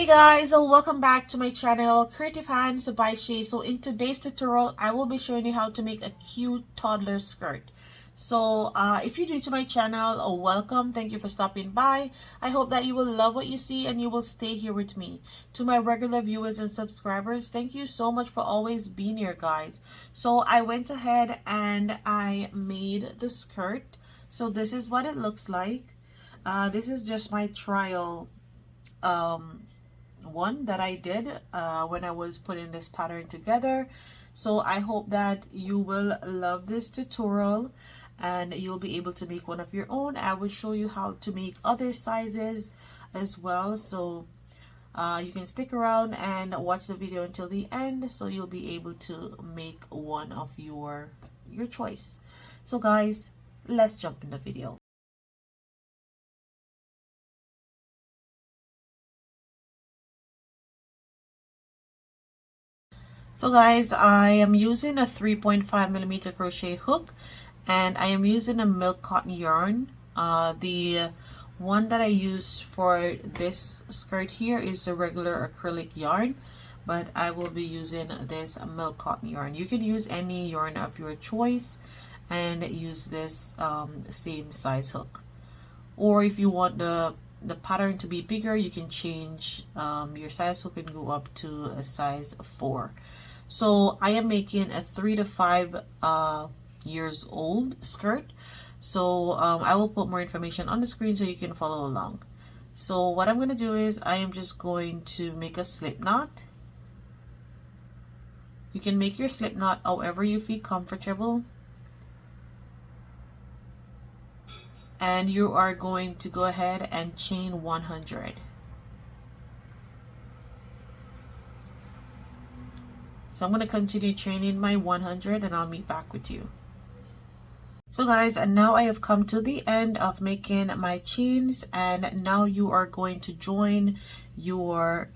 Hey guys, welcome back to my channel, Creative Hands by Shay. So in today's tutorial, I will be showing you how to make a cute toddler skirt. So if you're new to my channel, welcome. Thank you for stopping by. I hope that you will love what you see and you will stay here with me. To my regular viewers and subscribers, thank you so much for always being here, guys. So I went ahead and I made the skirt. So this is what it looks like. This is just my trial one that I did when I was putting this pattern together. So I hope that you will love this tutorial and you'll be able to make one of your own. I will show you how to make other sizes as well, so you can stick around and watch the video until the end so you'll be able to make one of your choice. So guys, let's jump in the video. So guys, I am using a 3.5mm crochet hook and I am using a milk cotton yarn. The one that I use for this skirt here is the regular acrylic yarn, but I will be using this milk cotton yarn. You can use any yarn of your choice and use this same size hook. Or if you want the pattern to be bigger, you can change your size hook and go up to a size 4. So I am making a 3 to 5 years old skirt. So I will put more information on the screen so you can follow along. So what I'm going to do is I am just going to make a slip knot. You can make your slip knot however you feel comfortable. And you are going to go ahead and chain 100. So I'm going to continue chaining my 100 and I'll meet back with you. So guys, and now I have come to the end of making my chains, and now you are going to join your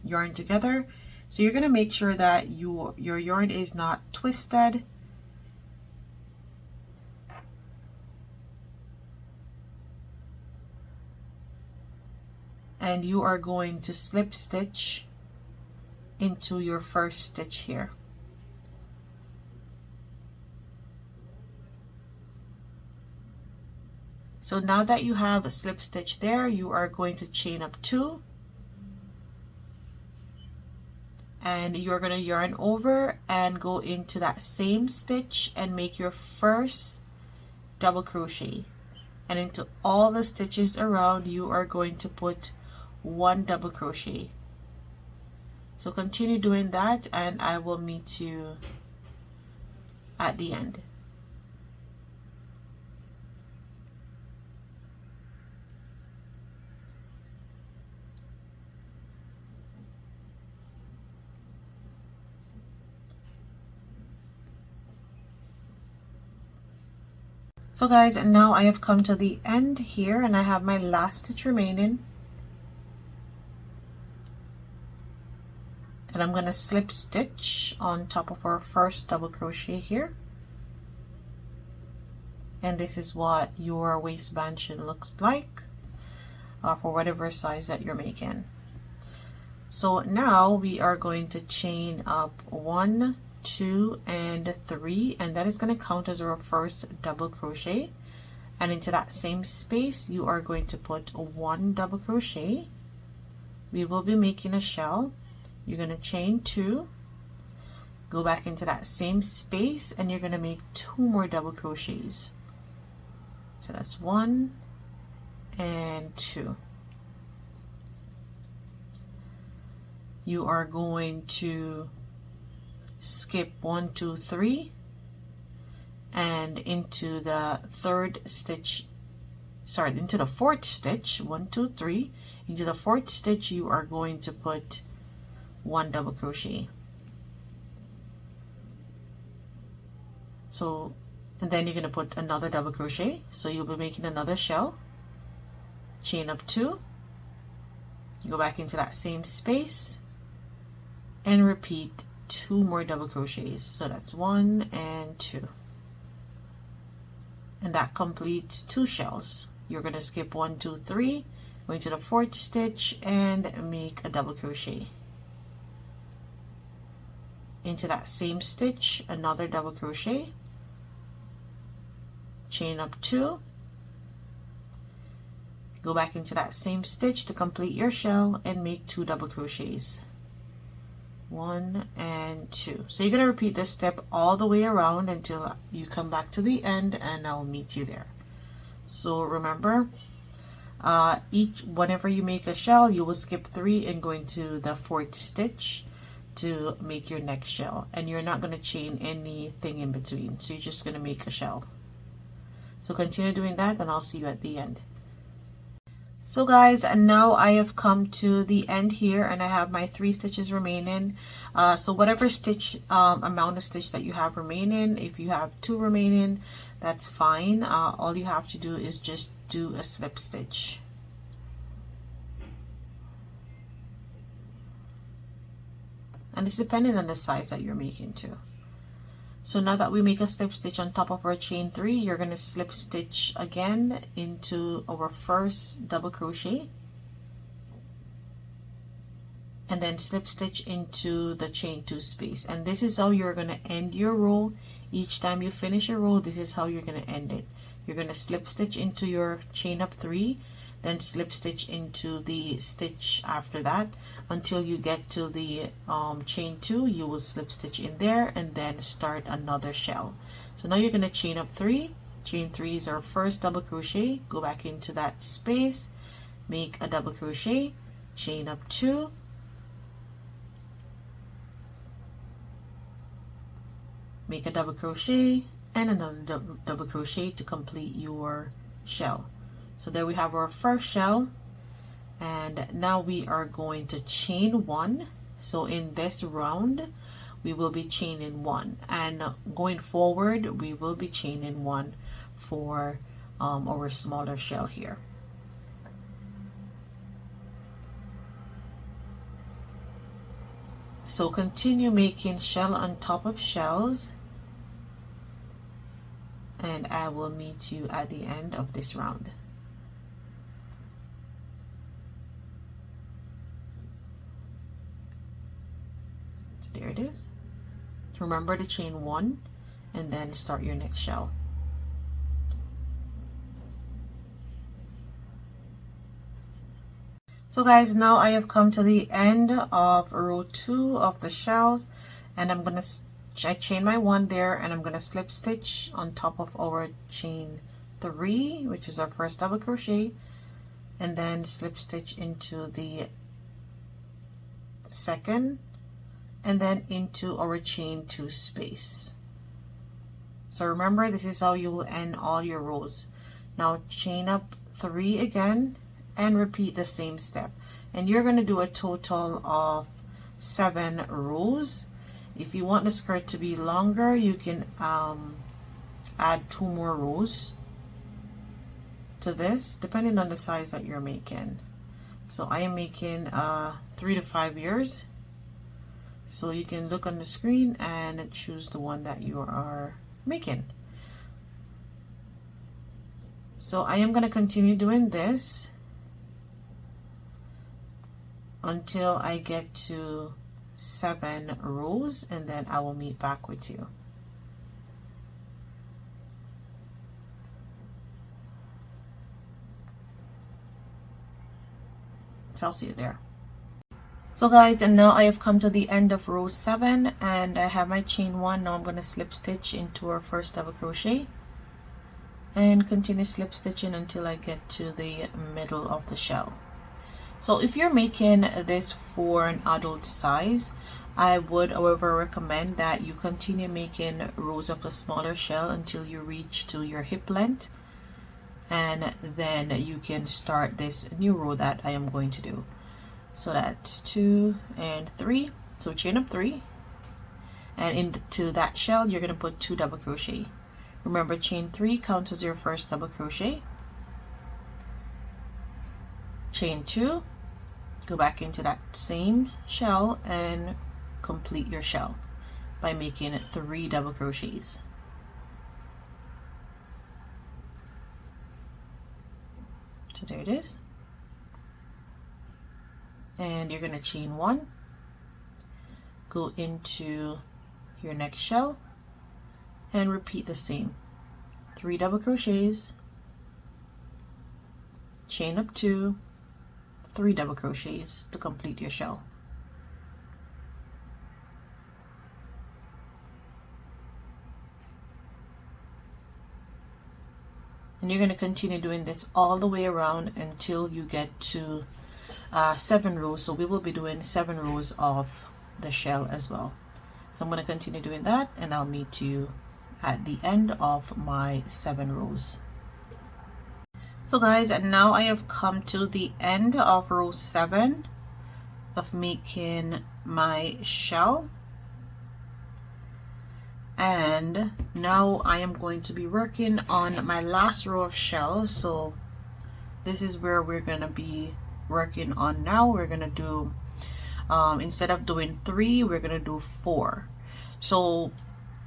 yarn together. So you're going to make sure that your yarn is not twisted. And you are going to slip stitch into your first stitch here. So now that you have a slip stitch there, you are going to chain up 2 and you're going to yarn over and go into that same stitch and make your first double crochet, and into all the stitches around you are going to put 1 double crochet. So continue doing that and I will meet you at the end. So guys, and now I have come to the end here and I have my last stitch remaining. And I'm going to slip stitch on top of our first double crochet here. And this is what your waistband should look like for whatever size that you're making. So now we are going to chain up 1, 2, and 3, and that is going to count as our first double crochet. And into that same space you are going to put 1 double crochet. We will be making a shell. You're going to chain 2, go back into that same space, and you're going to make 2 more double crochets. So that's 1 and 2. You are going to skip 1, 2, 3 and into the third stitch, sorry, into the fourth stitch, 1, 2, 3. Into the fourth stitch you are going to put 1 double crochet. So, and then you're going to put another double crochet, so you'll be making another shell. Chain up 2, go back into that same space and repeat 2 more double crochets. So that's 1 and 2, and that completes 2 shells. You're going to skip 1, 2, 3, go into the 4th stitch and make a double crochet. Into that same stitch, another double crochet, chain up 2, go back into that same stitch to complete your shell and make 2 double crochets. 1 and 2. So you're going to repeat this step all the way around until you come back to the end, and I'll meet you there. So remember, whenever you make a shell, you will skip 3 and go into the 4th stitch to make your next shell, and you're not going to chain anything in between, so you're just going to make a shell. So continue doing that and I'll see you at the end. So guys, and now I have come to the end here, and I have my 3 stitches remaining. So whatever stitch amount of stitch that you have remaining, if you have 2 remaining, that's fine. All you have to do is just do a slip stitch. And it's depending on the size that you're making too. So now that we make a slip stitch on top of our chain 3, you're going to slip stitch again into our first double crochet, and then slip stitch into the chain 2 space. And this is how you're going to end your row. Each time you finish your row, this is how you're going to end it. You're going to slip stitch into your chain up 3, then slip stitch into the stitch after that until you get to the chain 2. You will slip stitch in there and then start another shell. So now you're going to chain up 3. Chain 3 is our first double crochet. Go back into that space, make a double crochet, chain up 2, make a double crochet and another double crochet to complete your shell. So there we have our first shell, and now we are going to chain 1. So in this round we will be chaining 1, and going forward we will be chaining 1 for our smaller shell here. So continue making shell on top of shells, and I will meet you at the end of this round. There it is. Remember to chain 1 and then start your next shell. So guys, now I have come to the end of row 2 of the shells, and I chain my 1 there, and I'm gonna slip stitch on top of our chain 3, which is our first double crochet, and then slip stitch into the second, and then into our chain 2 space. So remember, this is how you will end all your rows. Now chain up 3 again and repeat the same step, and you're going to do a total of 7 rows. If you want the skirt to be longer, you can add 2 more rows to this, depending on the size that you're making. So I am making 3 to 5 ears. So you can look on the screen and choose the one that you are making. So I am going to continue doing this until I get to 7 rows, and then I will meet back with you. So I'll see you there. So guys, and now I have come to the end of row 7, and I have my chain 1. Now I'm going to slip stitch into our first double crochet and continue slip stitching until I get to the middle of the shell. So if you're making this for an adult size, I would however recommend that you continue making rows of the smaller shell until you reach to your hip length, and then you can start this new row that I am going to do. So that's 2 and 3. So chain up 3, and into that shell you're going to put 2 double crochet. Remember, chain 3 counts as your first double crochet. Chain 2, go back into that same shell and complete your shell by making 3 double crochets. So there it is. and you're going to chain 1, go into your next shell and repeat the same. 3 double crochets, chain up 2, 3 double crochets to complete your shell. And you're going to continue doing this all the way around until you get to 7 rows. So we will be doing 7 rows of the shell as well. So I'm going to continue doing that, and I'll meet you at the end of my 7 rows. So guys, and now I have come to the end of row 7 of making my shell. And now I am going to be working on my last row of shells. So this is where we're gonna be working on now. We're gonna do instead of doing 3, we're gonna do 4. So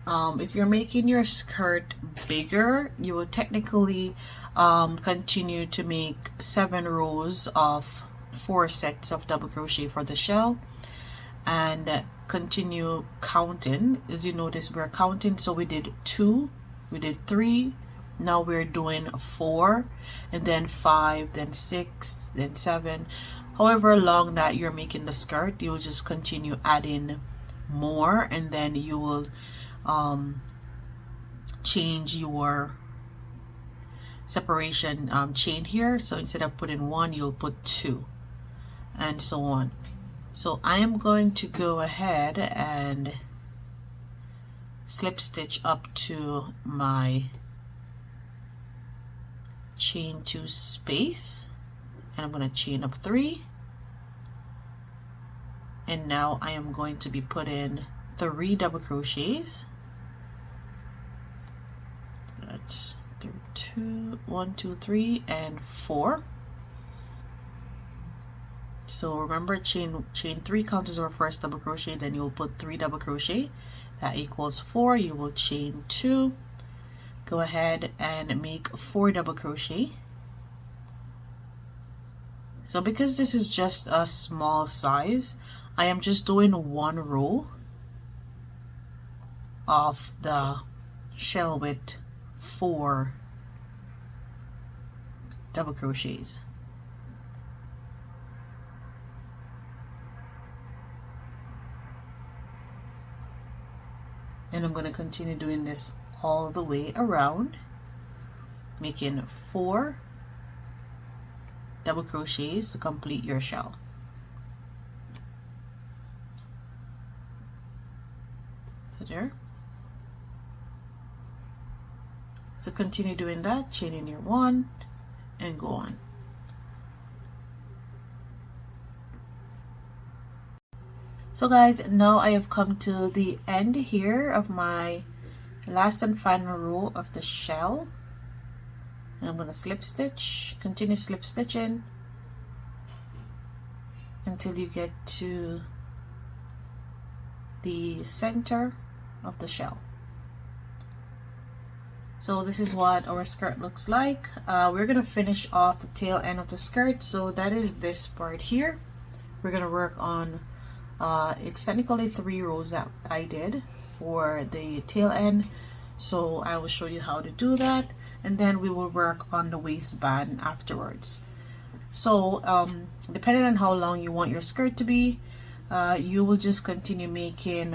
if you're making your skirt bigger, you will technically continue to make 7 rows of 4 sets of double crochet for the shell, and continue counting. As you notice, we're counting, so we did 2, we did 3, now we're doing 4, and then 5, then 6, then 7. However long that you're making the skirt, you will just continue adding more, and then you will change your separation chain here. So instead of putting 1, you'll put 2, and so on. So I am going to go ahead and slip stitch up to my chain 2 space, and I'm going to chain up 3, and now I am going to be putting 3 double crochets. So that's 1, 2, 3, and 4. So remember, chain 3 counts as our first double crochet, then you'll put 3 double crochet, that equals 4. You will chain 2, go ahead and make 4 double crochet. So because this is just a small size, I am just doing 1 row of the shell with 4 double crochets. And I'm going to continue doing this all the way around, making 4 double crochets to complete your shell. So there. So continue doing that, chain in your 1 and go on. So guys, now I have come to the end here of my last and final row of the shell, and I'm going to slip stitch, continue slip stitching until you get to the center of the shell. So this is what our skirt looks like. We're going to finish off the tail end of the skirt, so that is this part here. We're going to work on it's technically 3 rows that I did for the tail end, so I will show you how to do that, and then we will work on the waistband afterwards. So depending on how long you want your skirt to be, you will just continue making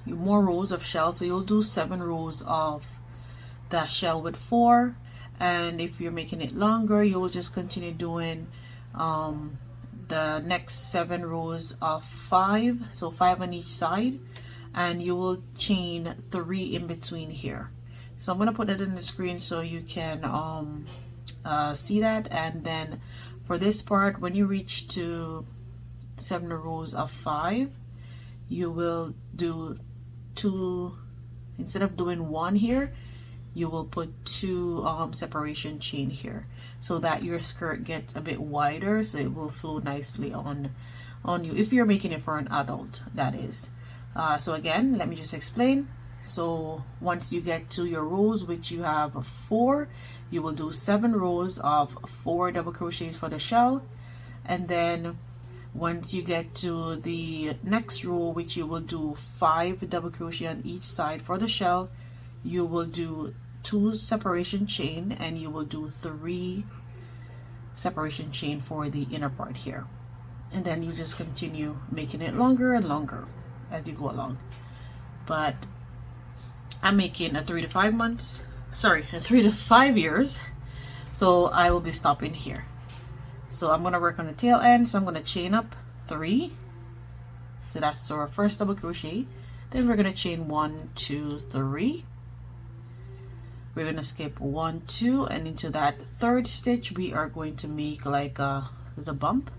more rows of shell. So you'll do 7 rows of the shell with 4, and if you're making it longer, you will just continue doing the next 7 rows of 5, so 5 on each side, and you will chain 3 in between here. So I'm going to put it in the screen so you can see that. And then for this part, when you reach to 7 rows of 5, you will do 2, instead of doing 1 here, you will put 2 separation chain here, so that your skirt gets a bit wider, so it will flow nicely on you, if you're making it for an adult, that is. So again, let me just explain. So once you get to your rows, which you have 4, you will do 7 rows of 4 double crochets for the shell, and then once you get to the next row, which you will do 5 double crochet on each side for the shell, you will do 2 separation chain, and you will do 3 separation chain for the inner part here, and then you just continue making it longer and longer as you go along. But I'm making a 3 to 5 months, sorry, a 3 to 5 years, so I will be stopping here. So I'm going to work on the tail end, so I'm going to chain up 3, so that's our first double crochet. Then we're going to chain 1, 2, 3. We're going to skip 1, 2, and into that third stitch we are going to make like a little bump.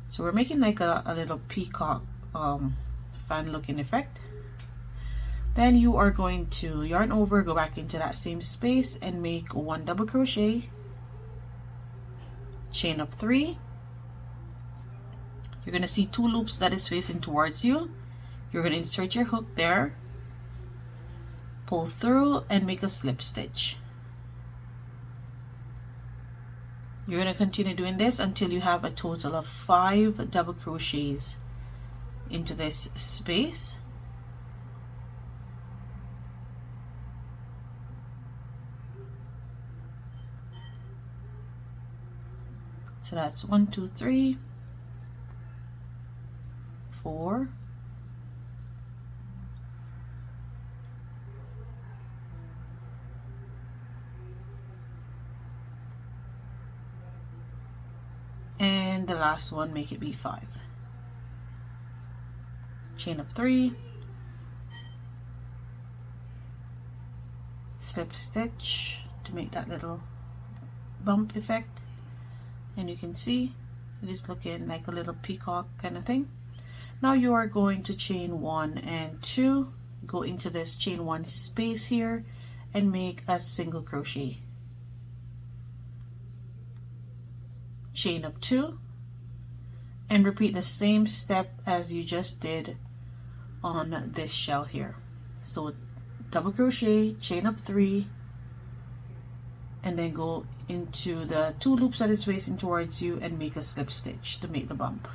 So we're making like a little peacock fan looking effect. Then you are going to yarn over, go back into that same space and make 1 double crochet, chain up 3. You're going to see 2 loops that is facing towards you. You're going to insert your hook there, pull through and make a slip stitch. You're going to continue doing this until you have a total of 5 double crochets into this space. So that's 1, 2, 3, 4, 5. And the last one, make it be 5. Chain up 3, slip stitch to make that little bump effect, and you can see it is looking like a little peacock kind of thing. Now you are going to chain 1 and 2, go into this chain 1 space here and make a single crochet, chain up 2, and repeat the same step as you just did on this shell here. So double crochet, chain up 3, and then go into the 2 loops that is facing towards you and make a slip stitch to make the bump.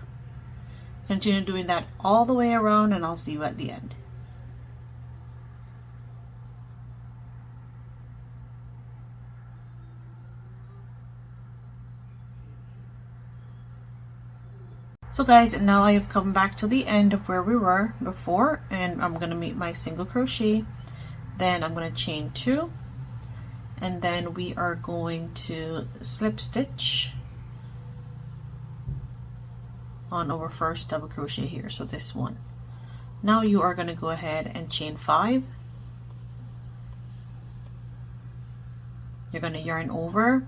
Continue doing that all the way around, and I'll see you at the end. So guys, now I have come back to the end of where we were before, and I'm going to make my single crochet, then I'm going to chain 2, and then we are going to slip stitch on our first double crochet here, so this one. Now you are going to go ahead and chain 5. You're going to yarn over,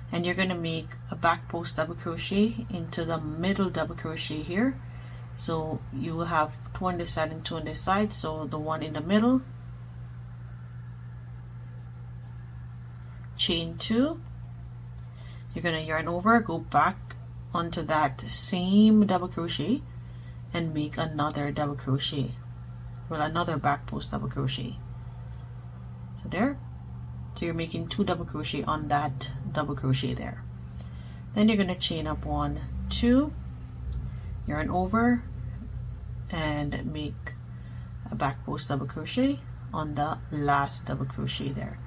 and you're going to make a back post double crochet into the middle double crochet here. So you will have 2 on this side and 2 on this side, so the one in the middle, chain 2. You're going to yarn over, go back onto that same double crochet and make another double crochet, well, another back post double crochet. So there, so you're making 2 double crochet on that double crochet there. Then you're going to chain up 1, 2, yarn over and make a back post double crochet on the last double crochet there.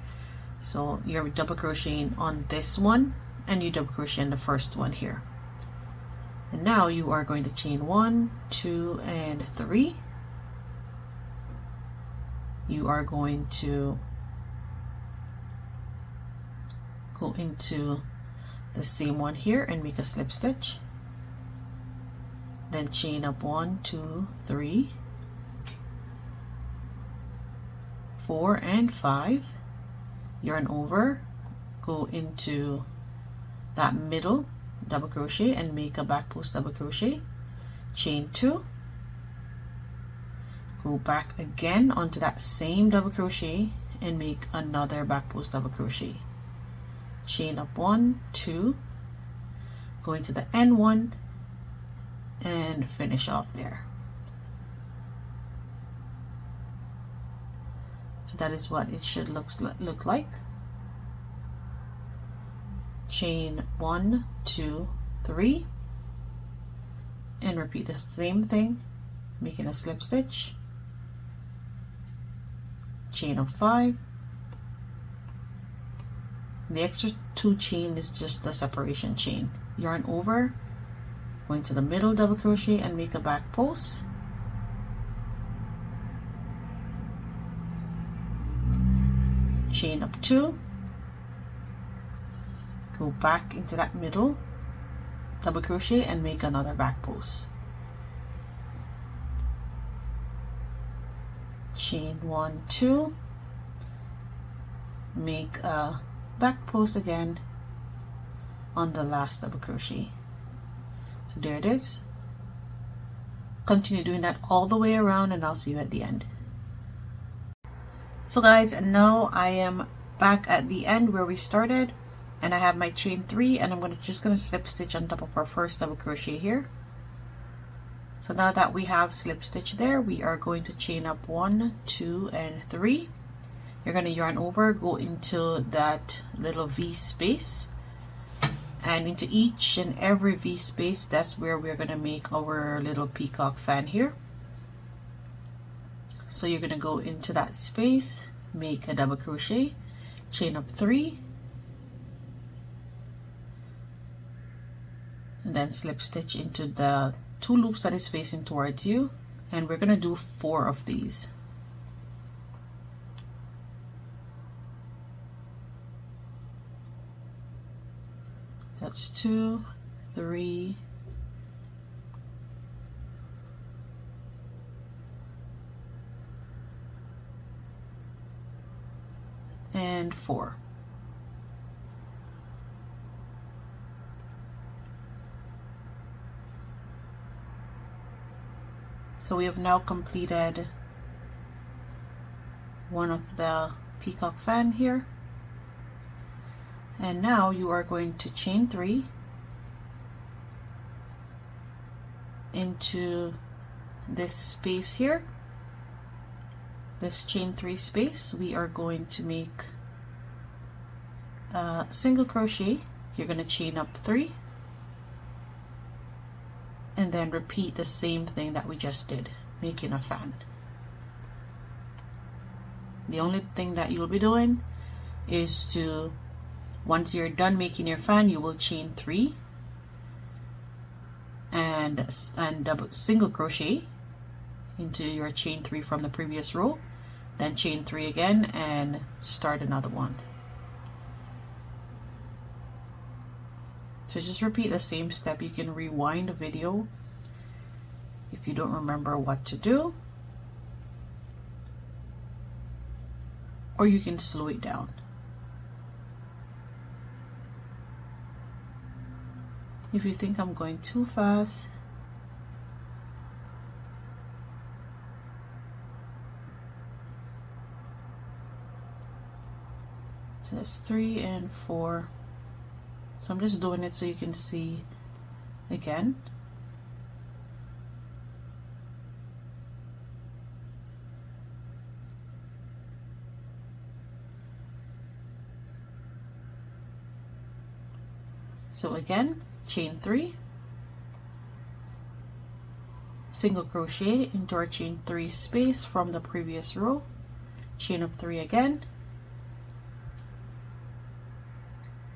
So you're double crocheting on this one and you double crochet in the first one here. And now you are going to chain 1, 2, and 3. You are going to go into the same one here and make a slip stitch, then chain up 1, 2, 3, 4, and 5, yarn over, go into that middle double crochet and make a back post double crochet, chain 2, go back again onto that same double crochet and make another back post double crochet, chain up 1, 2, go into the end one and finish off there. So that is what it should look like. Chain 1, 2, 3, and repeat the same thing, making a slip stitch, chain of 5. The extra 2 chain is just the separation chain. Yarn over, go into the middle double crochet and make a back post. Chain up 2, go back into that middle double crochet and make another back post. Chain 1, 2, make a back post again on the last double crochet. So there it is. Continue doing that all the way around and I'll see you at the end. So guys, now I am back at the end where we started, and I have my chain 3, and I'm just gonna slip stitch on top of our first double crochet here. So now that we have slip stitch there, we are going to chain up 1, 2, and 3. You're gonna yarn over, go into that little V space, and into each and every V space, that's where we're gonna make our little peacock fan here. So you're gonna go into that space, make a double crochet, chain up 3, and then slip stitch into the 2 loops that is facing towards you, and we're gonna do 4 of these. That's 2, 3, and 4. So we have now completed one of the peacock fan here, and now you are going to chain 3 into this space here, this chain 3 space. We are going to make a single crochet. You're going to chain up 3 and then repeat the same thing that we just did, making a fan. The only thing that you'll be doing is to, once you're done making your fan, you will chain 3 and double single crochet into your chain 3 from the previous row, then chain 3 again and start another one. So just repeat the same step. You can rewind the video if you don't remember what to do, or you can slow it down. If you think I'm going too fast, so that's 3 and 4. So I'm just doing it so you can see again. So again, chain 3, single crochet into our chain 3 space from the previous row, chain up 3 again,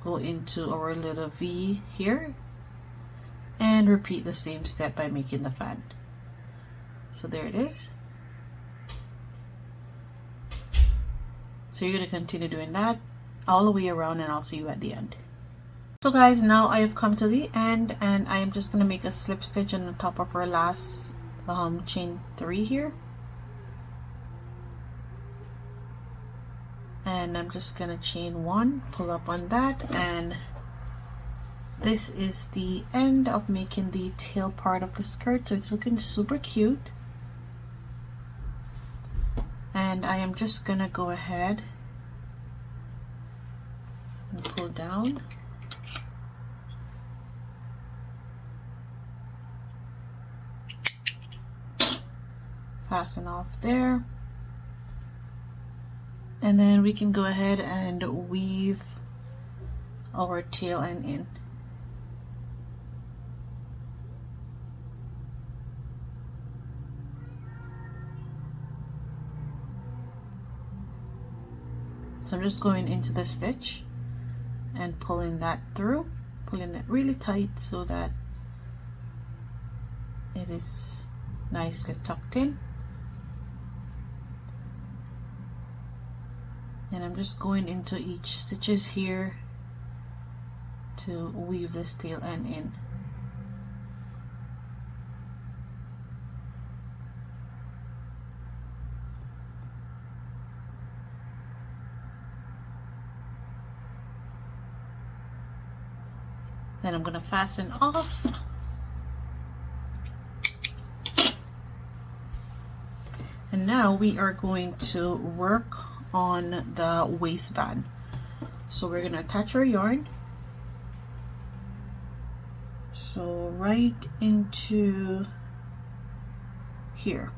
go into our little V here and repeat the same step by making the fan. So there it is. So you're going to continue doing that all the way around, and I'll see you at the end. So guys, now I have come to the end, and I am just going to make a slip stitch on the top of our last chain 3 here, and I'm just going to chain 1, pull up on that, and this is the end of making the tail part of the skirt. So it's looking super cute, and I am just going to go ahead and pull down. Fasten off there, and then we can go ahead and weave our tail end in. So I'm just going into the stitch and pulling that through, pulling it really tight so that it is nicely tucked in. And I'm just going into each stitches here to weave this tail end in. Then I'm going to fasten off. And now we are going to work on the waistband. So we're going to attach our yarn. So right into here.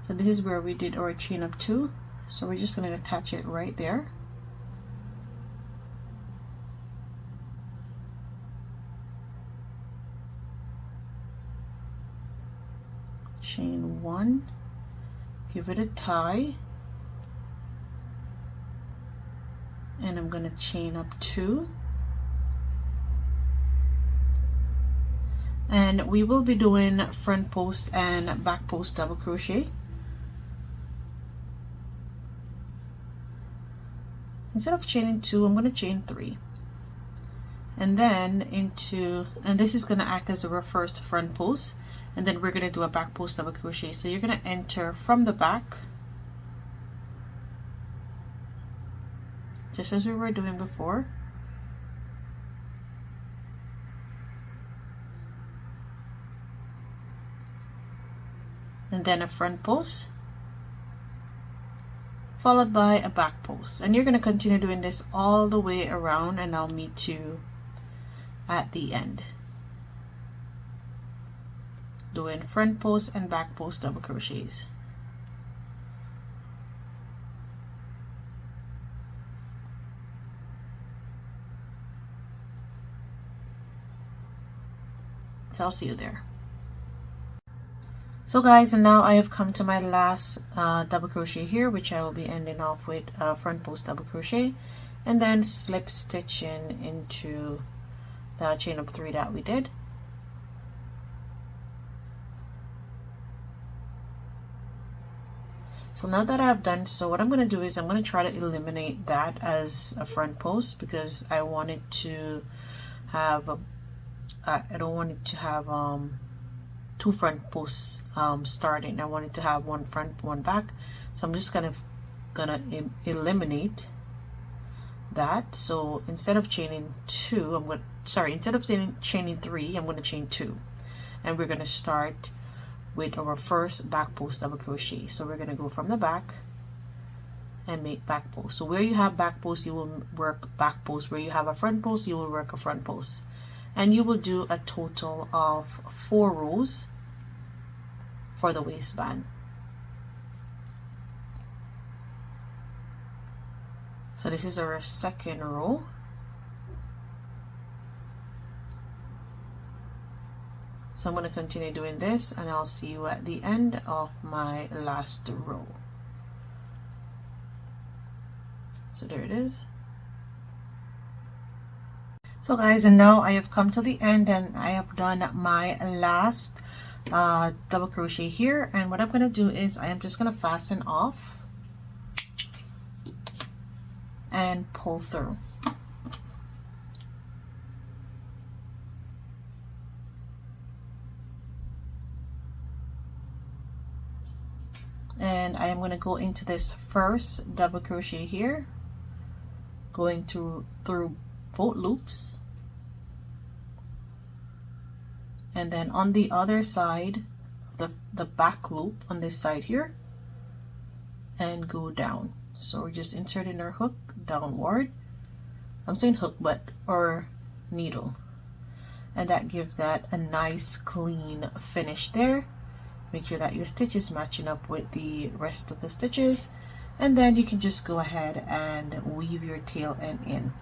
So this is where we did our chain up to. So we're just going to attach it right there. Chain 1, give it a tie, and I'm going to chain up 2, and we will be doing front post and back post double crochet. Instead of chaining 2, I'm going to chain 3, and then into, and this is going to act as a first front post. And then we're going to do a back post double crochet. So you're going to enter from the back, just as we were doing before. And then a front post, followed by a back post. And you're going to continue doing this all the way around, and I'll meet you at the end. Doing front post and back post double crochets. So I'll see you there. So guys, and now I have come to my last double crochet here, which I will be ending off with front post double crochet, and then slip stitching into the chain of 3 that we did. So now that I've done so, what I'm going to do is I'm going to try to eliminate that as a front post, because I want it to have I don't want it to have 2 front posts starting. I want it to have 1 front, 1 back. So I'm just gonna eliminate that. So instead of chaining 2, instead of chaining 3, I'm going to chain 2, and we're going to start with our first back post double crochet. So we're going to go from the back and make back post. So where you have back post, you will work back post. Where you have a front post, you will work a front post, and you will do a total of 4 rows for the waistband. So this is our second row. So I'm going to continue doing this, and I'll see you at the end of my last row. So there it is. So guys, and now I have come to the end, and I have done my last double crochet here. And what I'm going to do is I am just going to fasten off and pull through. And I am going to go into this first double crochet here, going through both loops, and then on the other side of the back loop on this side here, and go down. So we're just inserting our hook downward. I'm saying hook, but or needle, and that gives that a nice clean finish there. Make sure that your stitch is matching up with the rest of the stitches, and then you can just go ahead and weave your tail end in.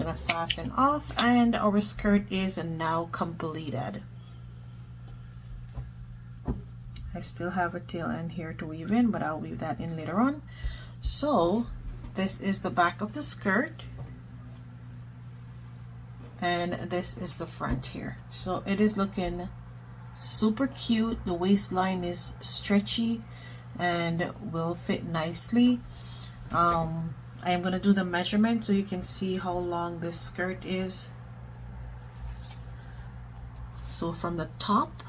gonna fasten off, and our skirt is now completed. I still have a tail end here to weave in, but I'll weave that in later on. So this is the back of the skirt, and this is the front here. So it is looking super cute. The waistline is stretchy and will fit nicely. I am going to do the measurement so you can see how long this skirt is. So from the top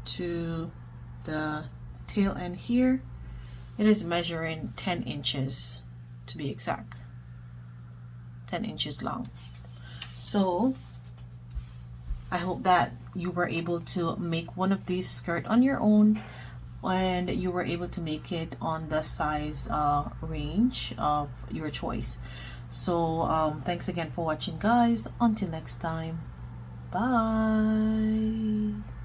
to the tail end here, it is measuring 10 inches to be exact. 10 inches long. So I hope that you were able to make one of these skirt on your own, and you were able to make it on the size range of your choice. So thanks again for watching, guys. Until next time, bye.